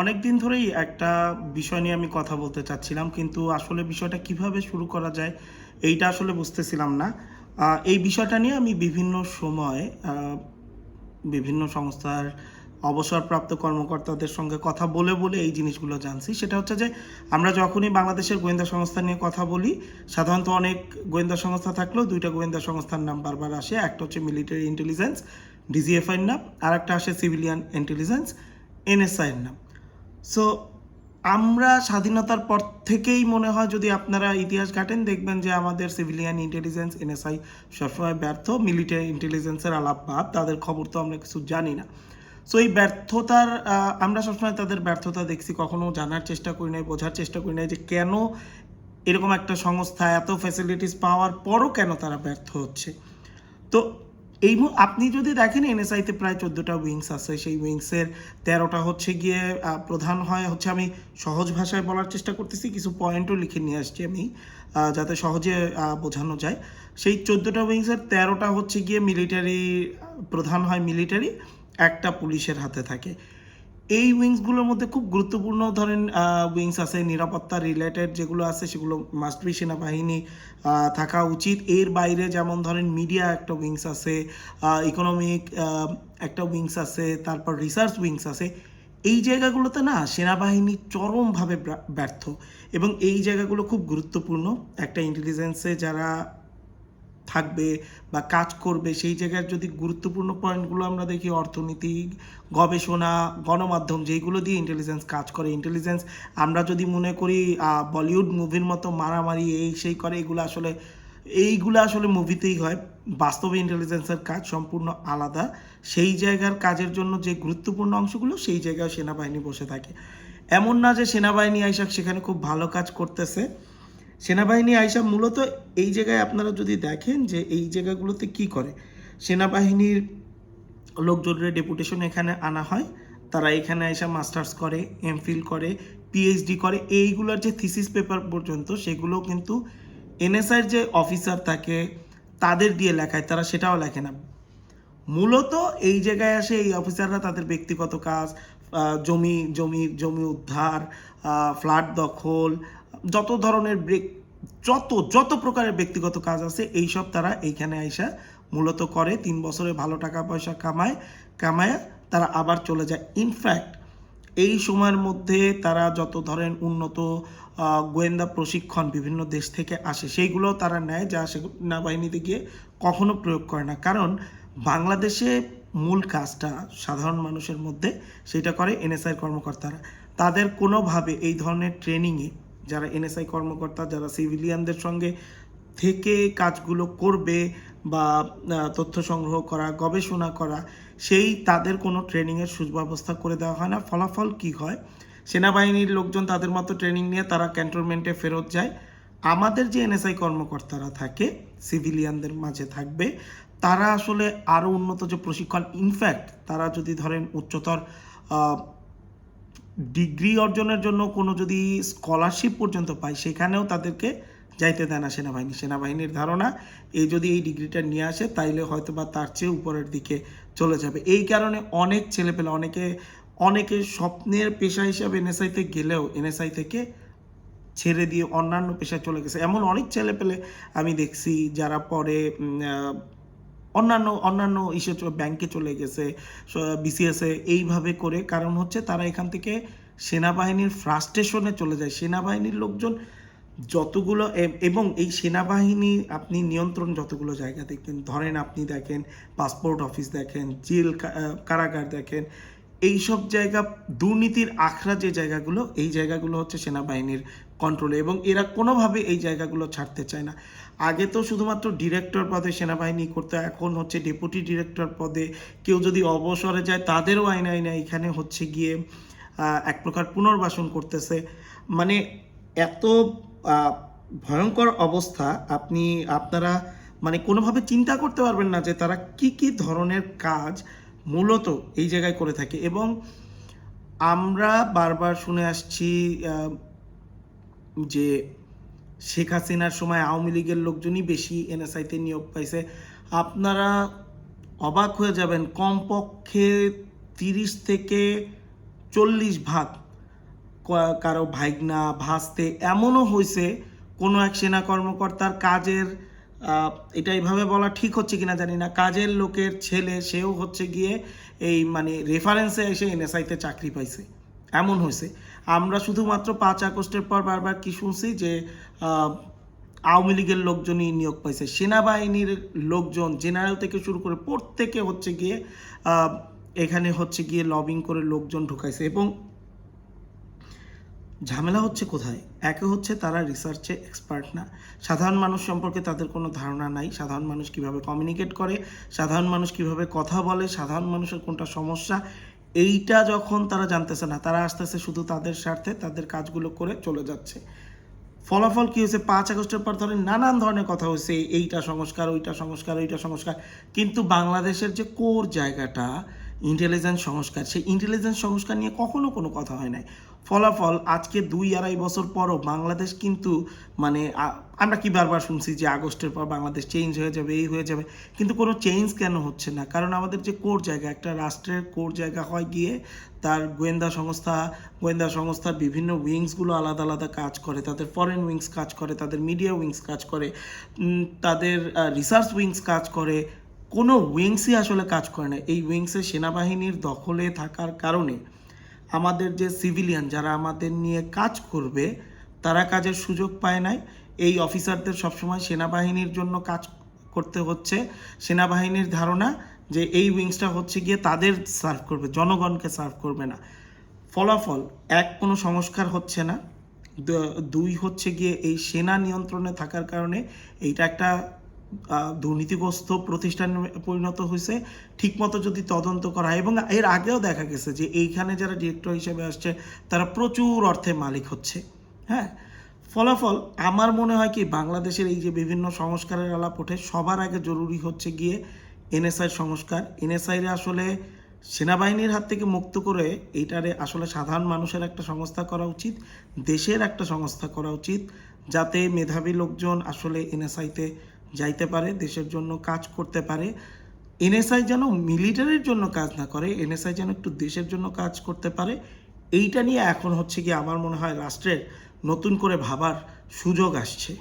অনেক দিন ধরেই একটা বিষয় নিয়ে আমি কথা বলতে চাচ্ছিলাম, কিন্তু আসলে বিষয়টা কিভাবে শুরু করা যায় এইটা আসলে বুঝতেছিলাম না। এই বিষয়টা নিয়ে আমি বিভিন্ন সময় বিভিন্ন সংস্থার অবসরপ্রাপ্ত কর্মকর্তাদের সঙ্গে কথা বলে বলে এই জিনিসগুলো জানছি। সেটা হচ্ছে যে আমরা যখনই বাংলাদেশের গোয়েন্দা সংস্থা নিয়ে কথা বলি, সাধারণত অনেক গোয়েন্দা সংস্থা থাকলেও দুইটা গোয়েন্দা সংস্থার নাম বারবার আসে। একটা হচ্ছে মিলিটারি ইন্টেলিজেন্স, ডিজিএফআইয়ের নাম, আর একটা আসে সিভিলিয়ান ইন্টেলিজেন্স, এনএসআইয়ের নাম। সো আমরা স্বাধীনতার পর থেকেই মনে হয়, যদি আপনারা ইতিহাস ঘাটেন দেখবেন যে আমাদের সিভিলিয়ান ইন্টেলিজেন্স এনএসআই সবসময় ব্যর্থ। মিলিটারি ইন্টেলিজেন্সের আলাপ বাদ, তাদের খবর তো আমরা কিছু জানি না। সো এই ব্যর্থতার আমরা সবসময় তাদের ব্যর্থতা দেখছি, কখনো জানার চেষ্টা করি নাই, বোঝার চেষ্টা করি নাই যে কেন এরকম একটা সংস্থা এত ফ্যাসিলিটিস পাওয়ার পরও কেন তারা ব্যর্থ হচ্ছে। তো আপনি যদি দেখেন এনএসআইতে প্রায় 14টা উইংস আছে। সেই উইংসের 13টা হচ্ছে গিয়ে প্রধান হয় হচ্ছে, আমি সহজ ভাষায় বলার চেষ্টা করতেছি, কিছু পয়েন্টও লিখে নিয়ে আসছি আমি যাতে সহজে বোঝানো যায়। সেই 14টা উইংসের 13টা হচ্ছে গিয়ে মিলিটারি, প্রধান হয় মিলিটারি, একটা পুলিশের হাতে থাকে। এই উইংসগুলোর মধ্যে খুব গুরুত্বপূর্ণ ধরেন উইংস আছে, নিরাপত্তা রিলেটেড যেগুলো আছে সেগুলো মাস্ট বি সেনাবাহিনী থাকা উচিত। এর বাইরে যেমন ধরেন মিডিয়া একটা উইংস আছে, ইকোনমিক একটা উইংস আছে, তারপর রিসার্চ উইংস আছে। এই জায়গাগুলোতে না সেনাবাহিনী চরমভাবে ব্যর্থ, এবং এই জায়গাগুলো খুব গুরুত্বপূর্ণ। একটা ইন্টেলিজেন্সে যারা থাকবে বা কাজ করবে, সেই জায়গার যদি গুরুত্বপূর্ণ পয়েন্টগুলো আমরা দেখি, অর্থনীতি, গবেষণা, গণমাধ্যম, যেইগুলো দিয়ে ইন্টেলিজেন্স কাজ করে। ইন্টেলিজেন্স আমরা যদি মনে করি বলিউড মুভির মতো মারামারি এই সেই করে, এইগুলো আসলে মুভিতেই হয়। বাস্তবে ইন্টেলিজেন্সের কাজ সম্পূর্ণ আলাদা। সেই জায়গার কাজের জন্য যে গুরুত্বপূর্ণ অংশগুলো, সেই জায়গায় সেনাবাহিনী বসে থাকে। এমন না যে সেনাবাহিনী আইসা সেখানে খুব ভালো কাজ করতেছে। সেনাবাহিনী আইসা মূলত এই জায়গায় আপনারা যদি দেখেন যে এই জায়গাগুলোতে কি করে, সেনাবাহিনীর লোকজনের ডেপুটেশন এখানে আনা হয়, তারা এখানে এসে মাস্টার্স করে, এমফিল করে, পিএইচডি করে। এইগুলোর যে থিসিস পেপার পর্যন্ত সেগুলো কিন্তু এনএসআইয়ের যে অফিসার থাকে তাদের দিয়ে লেখায়, তারা সেটাও লেখে না। মূলত এই জায়গায় আসে এই অফিসাররা তাদের ব্যক্তিগত কাজ, জমি জমি জমি উদ্ধার, ফ্ল্যাট দখল, যত ধরনের যত যত প্রকারের ব্যক্তিগত কাজ আছে এইসব তারা এইখানে আইসা মূলত করে। 3 বছরে ভালো টাকা পয়সা কামায় তারা আবার চলে যায়। ইনফ্যাক্ট এই সময়ের মধ্যে তারা যত ধরেন উন্নত গোয়েন্দা প্রশিক্ষণ বিভিন্ন দেশ থেকে আসে, সেইগুলো তারা নেয়, যা সেনাবাহিনীতে গিয়ে কখনো প্রয়োগ করে না। কারণ বাংলাদেশে মূল কাজটা সাধারণ মানুষের মধ্যে সেটা করে এনএসআই কর্মকর্তারা। তাদের কোনোভাবে এই ধরনের ট্রেনিংয়ে যারা এনএসআই কর্মকর্তা, যারা সিভিলিয়ানদের সঙ্গে থেকে কাজগুলো করবে বা তথ্য সংগ্রহ করা, গবেষণা করা, সেই তাদের কোনো ট্রেনিংয়ের সুব্যবস্থা করে দেওয়া হয় না। ফলাফল কি হয়, সেনাবাহিনীর লোকজন তাদের মতো ট্রেনিং নিয়ে তারা ক্যান্টনমেন্টে ফেরত যায়। আমাদের যে এনএসআই কর্মকর্তারা থাকে, সিভিলিয়ানদের মাঝে থাকবে, তারা আসলে আরও উন্নত যে প্রশিক্ষণ, ইনফ্যাক্ট তারা যদি ধরেন উচ্চতর ডিগ্রি অর্জনের জন্য কোনো যদি স্কলারশিপ পর্যন্ত পায়, সেখানেও তাদেরকে যাইতে দেয় না সেনাবাহিনী। সেনাবাহিনীর ধারণা এই যদি এই ডিগ্রিটা নিয়ে আসে তাইলে হয়তো বা তার চেয়ে উপরের দিকে চলে যাবে। এই কারণে অনেক ছেলেপেলে, অনেকে স্বপ্নের পেশা হিসাবে এনএসআইতে গেলেও এনএসআই থেকে ছেড়ে দিয়ে অন্যান্য পেশায় চলে গেছে। এমন অনেক ছেলেপেলে আমি দেখছি যারা পরে অন্যান্য অন্যান্য ব্যাংকে চলে গেছে, বিসিএসে, এইভাবে করে। কারণ হচ্ছে তারা এখান থেকে সেনাবাহিনীর ফ্রাস্ট্রেশনে চলে যায়। সেনাবাহিনীর লোকজন যতগুলো এবং এই সেনাবাহিনী আপনি নিয়ন্ত্রণ যতগুলো জায়গা দেখবেন, ধরেন আপনি দেখেন পাসপোর্ট অফিস, দেখেন জেল, কারাগার দেখেন, এইসব জায়গা দুর্নীতির আখড়া যে জায়গাগুলো, এই জায়গাগুলো হচ্ছে সেনাবাহিনীর কন্ট্রোলে, এবং এরা কোনোভাবে এই জায়গাগুলো ছাড়তে চায় না। আগে তো শুধুমাত্র ডিরেক্টর পদে সেনাবাহিনী করতে, এখন হচ্ছে ডেপুটি ডিরেক্টর পদে কেউ যদি অবসরে যায় তাদেরও আইনা এখানে হচ্ছে গিয়ে এক প্রকার পুনর্বাসন করতেছে। মানে এত ভয়ঙ্কর অবস্থা, আপনারা মানে কোনোভাবে চিন্তা করতে পারবেন না যে তারা কি ধরনের কাজ মূলত এই জায়গায় করে থাকে। এবং আমরা বারবার শুনে আসছি যে শেখ হাসিনার সময় আওয়ামী লীগের লোকজনই বেশি এনএসআইতে নিয়োগ পাইছে। আপনারা অবাক হয়ে যাবেন, কমপক্ষে 30 থেকে 40 ভাগ কারো ভাইগনা ভাস্তে এমনও হয়েছে কোনো এক সেনা কর্মকর্তার কাজের এটা এইভাবে বলা ঠিক হচ্ছে কিনা জানি না, কাজের লোকের ছেলে সেও হচ্ছে গিয়ে এই মানে রেফারেন্সে এসে এনএসআইতে চাকরি পাইছে, এমন হয়েছে। আমরা শুধুমাত্র 5 আগস্টের পর বারবার কি শুনছি যে আওয়ামী লীগের লোকজনই নিয়োগ পাইছে, সেনাবাহিনীর লোকজন জেনারেল থেকে শুরু করে প্রত্যেকে হচ্ছে গিয়ে এখানে হচ্ছে গিয়ে লবিং করে লোকজন ঢুকাইছে। এবং ঝামেলা হচ্ছে কোথায়? একে হচ্ছে তারা রিসার্চে এক্সপার্ট না, সাধারণ মানুষ সম্পর্কে তাদের কোনো ধারণা নাই, সাধারণ মানুষ কিভাবে কমিউনিকেট করে, সাধারণ মানুষ কিভাবে কথা বলে, সাধারণ মানুষের কোনটা সমস্যা, এইটা যখন তারা জানতেছে না, তারা আসতেছে শুধু তাদের স্বার্থে তাদের কাজগুলো করে চলে যাচ্ছে। ফলাফল কী হয়েছে? 5 আগস্টের পর ধরে নানান ধরনের কথা হয়েছে, এইটা সংস্কার, ওইটা সংস্কার, ওইটা সংস্কার, কিন্তু বাংলাদেশের যে কোর জায়গাটা ইন্টেলিজেন্স সংস্কার, সেই ইন্টেলিজেন্স সংস্কার নিয়ে কখনো কোনো কথা হয় নাই। ফলাফল আজকে 2-2.5 বছর পরও বাংলাদেশ কিন্তু মানে আমরা কি বারবার শুনছি যে আগস্টের পর বাংলাদেশ চেঞ্জ হয়ে যাবে, এই হয়ে যাবে, কিন্তু কোনো চেঞ্জ কেন হচ্ছে না? কারণ আমাদের যে কোর জায়গা, একটা রাষ্ট্রের কোর জায়গা হয় গিয়ে তার গোয়েন্দা সংস্থার বিভিন্ন উইংসগুলো আলাদা আলাদা কাজ করে, তাদের ফরেন উইংস কাজ করে, তাদের মিডিয়া উইংস কাজ করে, তাদের রিসার্চ উইংস কাজ করে, কোনো উইংসই আসলে কাজ করে না। এই উইংসে সেনাবাহিনীর দখলে থাকার কারণে আমাদের যে সিভিলিয়ান যারা আমাদের নিয়ে কাজ করবে তারা কাজের সুযোগ পায় নাই। এই অফিসারদের সবসময় সেনাবাহিনীর জন্য কাজ করতে হচ্ছে। সেনাবাহিনীর ধারণা যে এই উইংসটা হচ্ছে গিয়ে তাদের সার্ভ করবে, জনগণকে সার্ভ করবে না। ফলাফল এক, কোনো সংস্কার হচ্ছে না, দুই হচ্ছে গিয়ে এই সেনা নিয়ন্ত্রণে থাকার কারণে এইটা একটা দুর্নীতিগ্রস্ত প্রতিষ্ঠানে পরিণত হয়েছে। ঠিকমতো যদি তদন্ত করা হয়, এবং এর আগেও দেখা গেছে যে এইখানে যারা ডিরেক্টর হিসেবে আসছে তারা প্রচুর অর্থের মালিক হচ্ছে। হ্যাঁ, ফলাফল আমার মনে হয় কি বাংলাদেশের এই যে বিভিন্ন সংস্কারের আলাপ ওঠে, সবার আগে জরুরি হচ্ছে গিয়ে এনএসআই সংস্কার। এনএসআইরে আসলে সেনাবাহিনীর হাত থেকে মুক্ত করে এইটারে আসলে সাধারণ মানুষের একটা সংস্থা করা উচিত, দেশের একটা সংস্থা করা উচিত, যাতে মেধাবী লোকজন আসলে এনএসআইতে যাইতে পারে, দেশের জন্য কাজ করতে পারে। এনএসআই যেন মিলিটারির জন্য কাজ না করে, এনএসআই যেন একটু দেশের জন্য কাজ করতে পারে। এইটা নিয়ে এখন হচ্ছে কি আমার মনে হয় রাষ্ট্রের নতুন করে ভাবার সুযোগ আসছে।